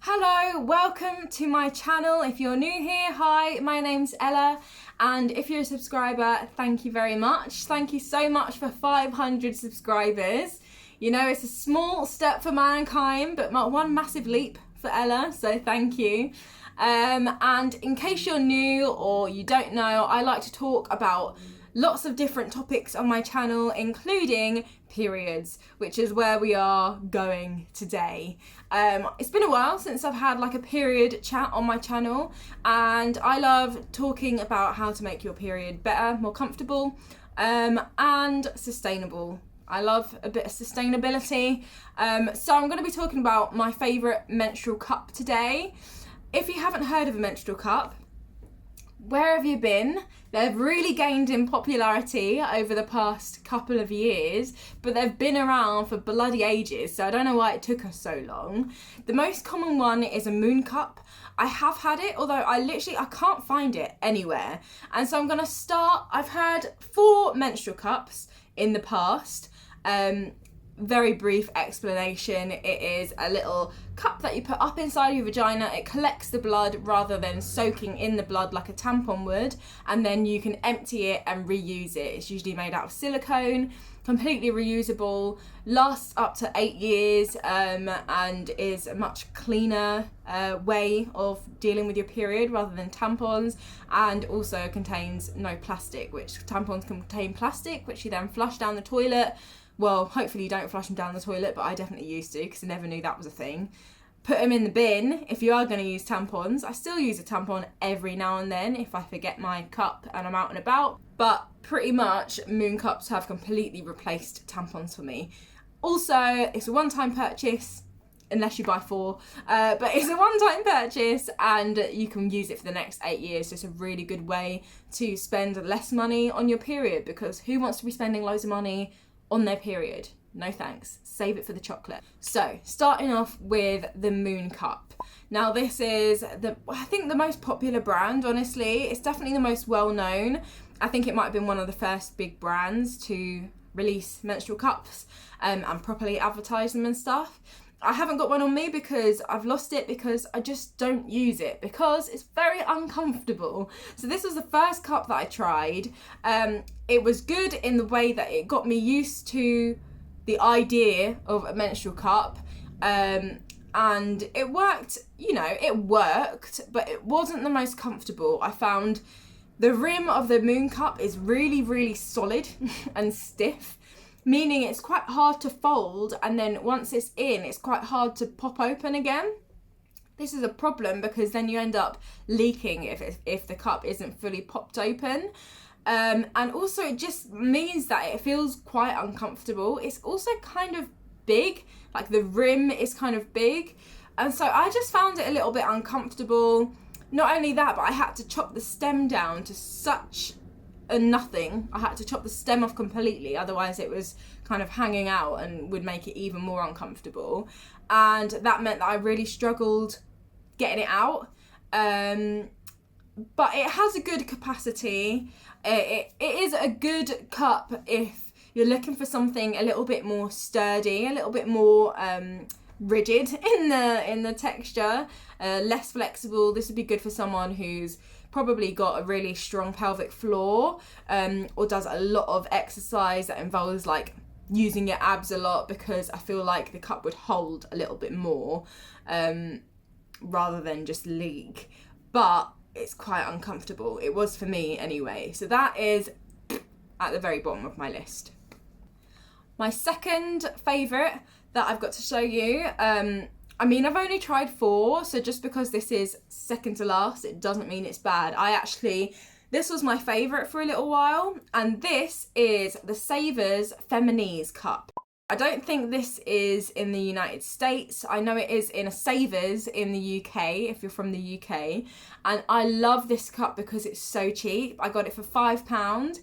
Hello, welcome to my channel. If you're new here, hi, my name's Ella, and if you're a subscriber, thank you very much. Thank you so much for 500 subscribers. You know, it's a small step for mankind, but one massive leap for Ella, so thank you. And in case you're new or you don't know, I like to talk about lots of different topics on my channel, including periods, which is where we are going today. It's been a while since I've had like a period chat on my channel, and I love talking about how to make your period better, more comfortable, and sustainable. I love a bit of sustainability. So I'm going to be talking about my favourite menstrual cup today. If you haven't heard of a menstrual cup, where have you been? They've really gained in popularity over the past couple of years, but they've been around for bloody ages, so I don't know why it took us so long. The most common one is a moon cup. I have had it, although I can't find it anywhere. And so I'm going to start. I've had 4 menstrual cups in the past. Very brief explanation. It is a little cup that you put up inside your vagina. It collects the blood rather than soaking in the blood like a tampon would, and then you can empty it and reuse it. It's usually made out of silicone, completely reusable, lasts up to 8 years, and is a much cleaner way of dealing with your period rather than tampons, and also contains no plastic, which tampons contain plastic, which you then flush down the toilet. Well, hopefully you don't flush them down the toilet, but I definitely used to because I never knew that was a thing. Put them in the bin if you are going to use tampons. I still use a tampon every now and then if I forget my cup and I'm out and about. But pretty much moon cups have completely replaced tampons for me. Also, it's a one-time purchase, unless you buy 4. But it's a one-time purchase and you can use it for the next 8 years. So it's a really good way to spend less money on your period, because who wants to be spending loads of money on their period? No thanks. Save it for the chocolate. So, starting off with the Moon Cup. Now this is I think the most popular brand, honestly. It's definitely the most well known. I think it might have been one of the first big brands to release menstrual cups and properly advertise them and stuff. I haven't got one on me because I've lost it, because I just don't use it, because it's very uncomfortable. So this was the first cup that I tried. It was good in the way that it got me used to the idea of a menstrual cup, and it worked, it worked, but it wasn't the most comfortable. I found the rim of the Moon Cup is really, really solid and stiff, meaning it's quite hard to fold, and then once it's in, it's quite hard to pop open again. This is a problem because then you end up leaking if the cup isn't fully popped open. And also it just means that it feels quite uncomfortable. It's also kind of big, like the rim is kind of big. And so I just found it a little bit uncomfortable. Not only that, but I had to chop the stem down to such nothing. I had to chop the stem off completely, otherwise it was kind of hanging out and would make it even more uncomfortable, and that meant that I really struggled getting it out. But it has a good capacity. It is a good cup if you're looking for something a little bit more sturdy, a little bit more rigid in the texture, less flexible. This would be good for someone who's probably got a really strong pelvic floor, or does a lot of exercise that involves like using your abs a lot, because I feel like the cup would hold a little bit more rather than just leak. But it's quite uncomfortable. It was for me anyway. So that is at the very bottom of my list. My second favourite that I've got to show you, I've only tried 4, so just because this is second to last, it doesn't mean it's bad. This was my favourite for a little while, and this is the Savers Feminist Cup. I don't think this is in the United States. I know it is in a Savers in the UK, if you're from the UK. And I love this cup because it's so cheap. I got it for £5,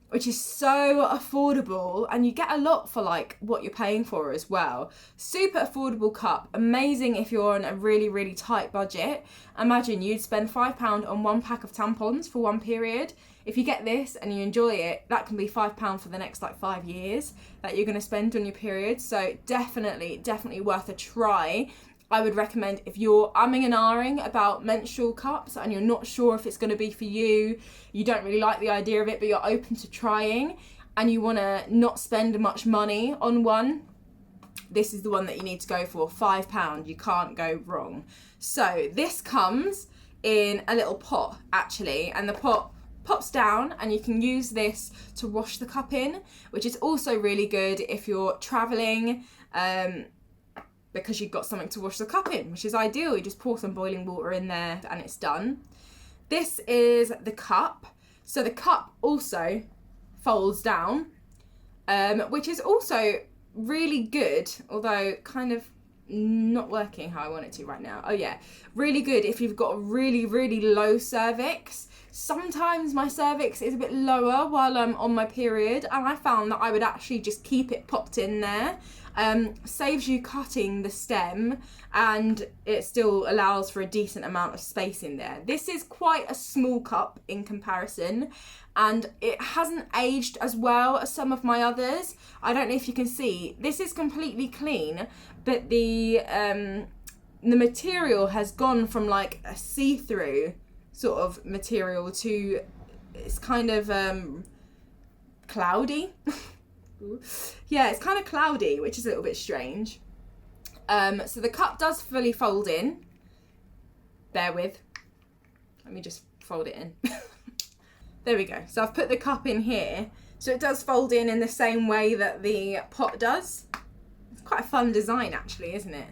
which is so affordable, and you get a lot for like what you're paying for as well. Super affordable cup, amazing if you're on a really, really tight budget. Imagine you'd spend £5 on 1 pack of tampons for 1 period. If you get this and you enjoy it, that can be £5 for the next like 5 years that you're going to spend on your period. So definitely worth a try. I would recommend, if you're umming and ahhing about menstrual cups and you're not sure if it's going to be for you, you don't really like the idea of it, but you're open to trying and you want to not spend much money on one, this is the one that you need to go for. £5, you can't go wrong. So this comes in a little pot actually, and the pot pops down and you can use this to wash the cup in, which is also really good if you're traveling, because you've got something to wash the cup in, which is ideal. You just pour some boiling water in there and it's done. This is the cup. So the cup also folds down, which is also really good, although kind of not working how I want it to right now. Oh yeah, really good if you've got a really, really low cervix. Sometimes my cervix is a bit lower while I'm on my period, and I found that I would actually just keep it popped in there. Saves you cutting the stem, and it still allows for a decent amount of space in there. This is quite a small cup in comparison, and it hasn't aged as well as some of my others. I don't know if you can see, this is completely clean, but the material has gone from like a see-through sort of material to, it's kind of cloudy. Yeah, it's kind of cloudy, which is a little bit strange. So the cup does fully fold in. Bear with. Let me just fold it in. There we go. So I've put the cup in here. So it does fold in the same way that the pot does. It's quite a fun design actually, isn't it?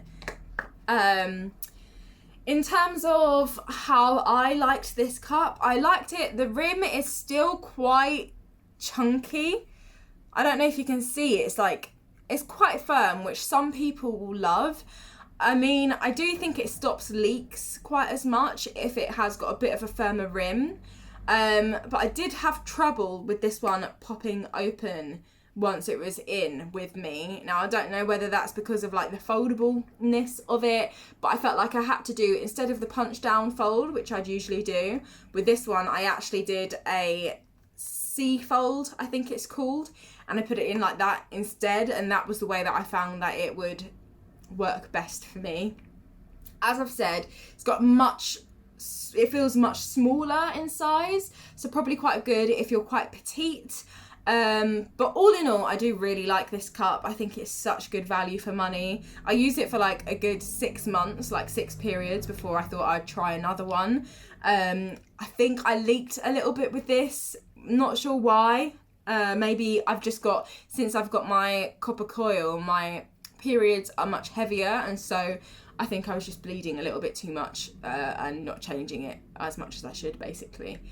In terms of how I liked this cup, I liked it. The rim is still quite chunky. I don't know if you can see, it's quite firm, which some people will love. I mean, I do think it stops leaks quite as much if it has got a bit of a firmer rim. But I did have trouble with this one popping open once it was in with me. Now, I don't know whether that's because of like the foldableness of it, but I felt like I had to do, instead of the punch down fold, which I'd usually do, with this one, I actually did a C-fold, I think it's called, and I put it in like that instead, and that was the way that I found that it would work best for me. As I've said, it feels much smaller in size, so probably quite good if you're quite petite. But all in all, I do really like this cup. I think it's such good value for money. I used it for like a good 6 months, like 6 periods, before I thought I'd try another one. I think I leaked a little bit with this, not sure why. Maybe since I've got my copper coil, my periods are much heavier, and so I think I was just bleeding a little bit too much and not changing it as much as I should, basically.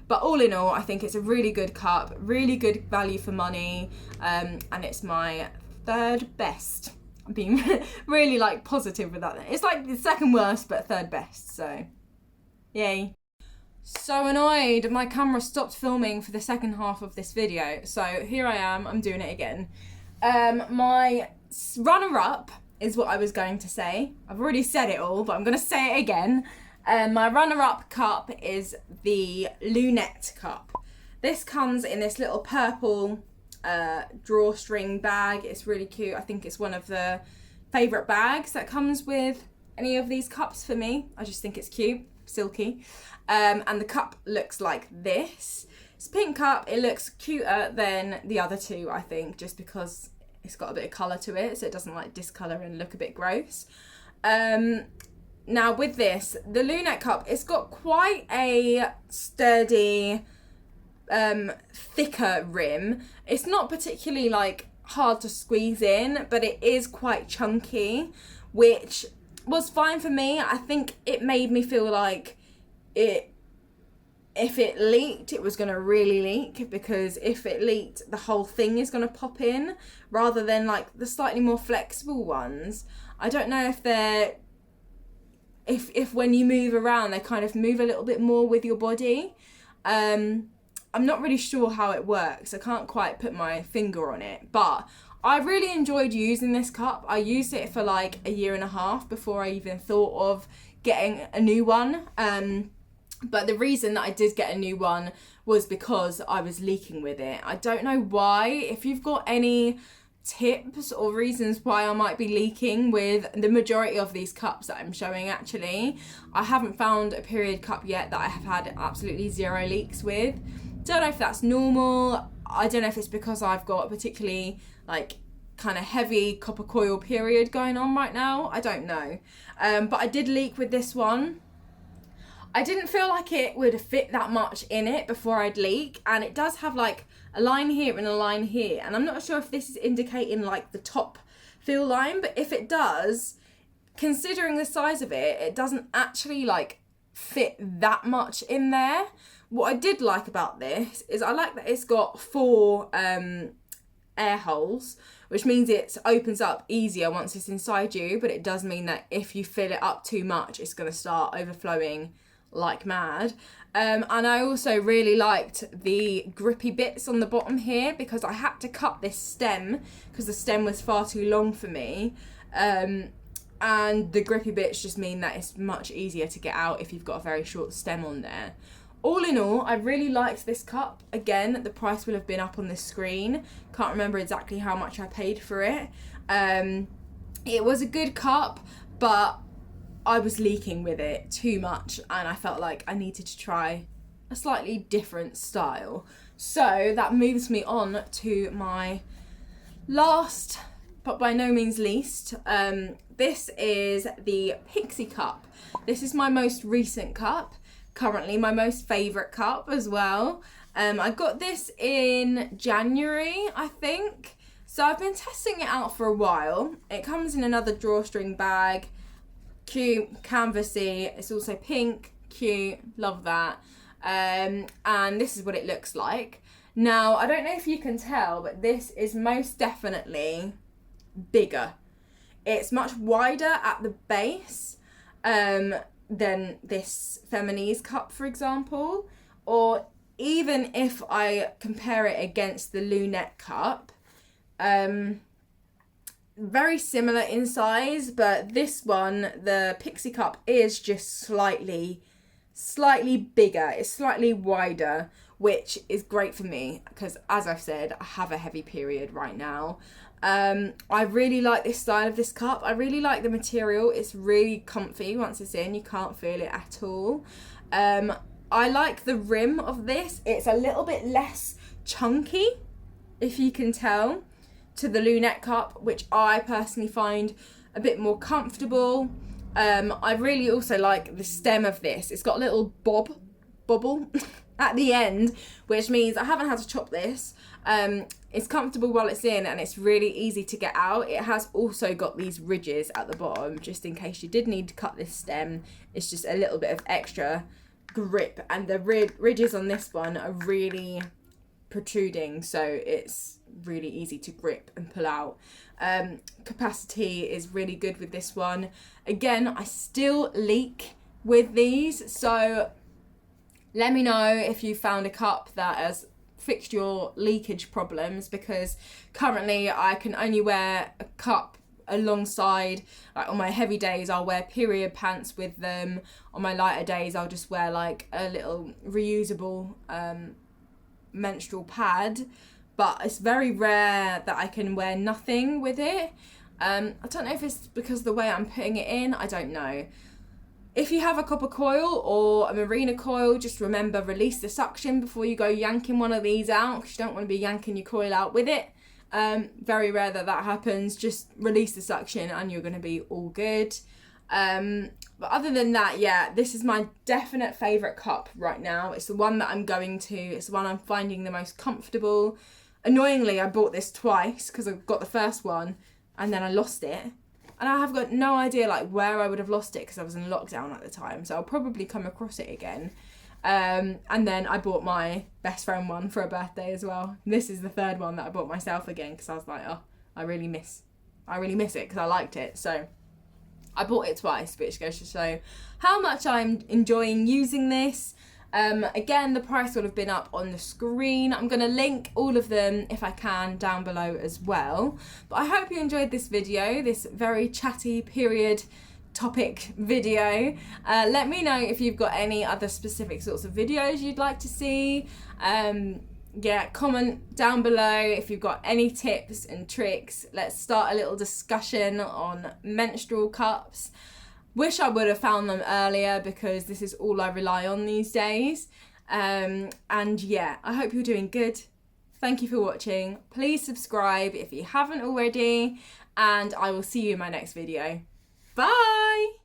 But all in all, I think it's a really good cup, really good value for money, and it's my 3rd best. I'm being really like positive with that. It's like the 2nd worst, but 3rd best, so yay. So annoyed, my camera stopped filming for the second half of this video, so here I am, I'm doing it again. My runner-up is what I was going to say. I've already said it all, but I'm going to say it again. My runner-up cup is the Lunette Cup. This comes in this little purple drawstring bag. It's really cute. I think it's one of the favourite bags that comes with any of these cups for me. I just think it's cute, silky. And the cup looks like this. It's a pink cup. It looks cuter than the other two, I think, just because it's got a bit of colour to it, so it doesn't like discolour and look a bit gross. Now with this, the Lunette Cup, it's got quite a sturdy, thicker rim. It's not particularly like hard to squeeze in, but it is quite chunky, which was fine for me. I think it made me feel like if it leaked, it was going to really leak, because if it leaked, the whole thing is going to pop in, rather than like the slightly more flexible ones. I don't know if they're, if when you move around, they kind of move a little bit more with your body. I'm not really sure how it works. I can't quite put my finger on it, but I really enjoyed using this cup. I used it for like a 1.5 years before I even thought of getting a new one. But the reason that I did get a new one was because I was leaking with it. I don't know why. If you've got any tips or reasons why I might be leaking with the majority of these cups that I'm showing. Actually, I haven't found a period cup yet that I have had absolutely zero leaks with. Don't know if that's normal. I don't know if it's because I've got a particularly like kind of heavy copper coil period going on right now. I don't know, but I did leak with this one. I didn't feel like it would fit that much in it before I'd leak, and it does have like a line here and a line here, and I'm not sure if this is indicating like the top fill line, but if it does, considering the size of it, it doesn't actually like fit that much in there. What I did like about this is I like that it's got 4 air holes, which means it opens up easier once it's inside you, but it does mean that if you fill it up too much, it's going to start overflowing like mad. And I also really liked the grippy bits on the bottom here, because I had to cut this stem because the stem was far too long for me, and the grippy bits just mean that it's much easier to get out if you've got a very short stem on there. All in all, I really liked this cup. Again, the price will have been up on the screen. Can't remember exactly how much I paid for it. It was a good cup, but I was leaking with it too much, and I felt like I needed to try a slightly different style. So that moves me on to my last, but by no means least. This is the Pixie Cup. This is my most recent cup, currently my most favourite cup as well. I got this in January, I think. So I've been testing it out for a while. It comes in another drawstring bag. Cute, canvassy. It's also pink, cute, love that. And this is what it looks like. Now, I don't know if you can tell, but this is most definitely bigger. It's much wider at the base than this Feminist Cup, for example, or even if I compare it against the Lunette Cup. Very similar in size, but this one, the Pixie Cup, is just slightly bigger. It's slightly wider, which is great for me because, as I've said, I have a heavy period right now. I really like this style of this cup. I really like the material. It's really comfy once it's in. You can't feel it at all. I like the rim of this. It's a little bit less chunky, if you can tell, to the Lunette Cup, which I personally find a bit more comfortable. I really also like the stem of this. It's got a little bobble at the end, which means I haven't had to chop this. It's comfortable while it's in, and it's really easy to get out. It has also got these ridges at the bottom, just in case you did need to cut this stem. It's just a little bit of extra grip, and the ridges on this one are really protruding, so it's really easy to grip and pull out. Capacity is really good with this one. Again, I still leak with these, so let me know if you found a cup that has fixed your leakage problems, because currently I can only wear a cup alongside, like on my heavy days I'll wear period pants with them. On my lighter days I'll just wear like a little reusable menstrual pad, but it's very rare that I can wear nothing with it. I don't know if it's because of the way I'm putting it in, I don't know. If you have a copper coil or a merino coil, just remember, release the suction before you go yanking one of these out, because you don't want to be yanking your coil out with it. Very rare that happens. Just release the suction and you're going to be all good. But other than that, yeah, this is my definite favourite cup right now. It's the one that I'm going to. It's the one I'm finding the most comfortable. Annoyingly, I bought this twice because I got the first one and then I lost it. And I have got no idea like where I would have lost it because I was in lockdown at the time. So I'll probably come across it again. And then I bought my best friend one for a birthday as well. This is the third one that I bought myself again because I was like, oh, I really miss it because I liked it. So I bought it twice, which goes to show how much I'm enjoying using this. Again, the price will have been up on the screen. I'm going to link all of them, if I can, down below as well. But I hope you enjoyed this video, this very chatty period topic video. Let me know if you've got any other specific sorts of videos you'd like to see. yeah, comment down below if you've got any tips and tricks. Let's start a little discussion on menstrual cups. Wish I would have found them earlier because this is all I rely on these days. And yeah, I hope you're doing good. Thank you for watching. Please subscribe if you haven't already, and I will see you in my next video. Bye!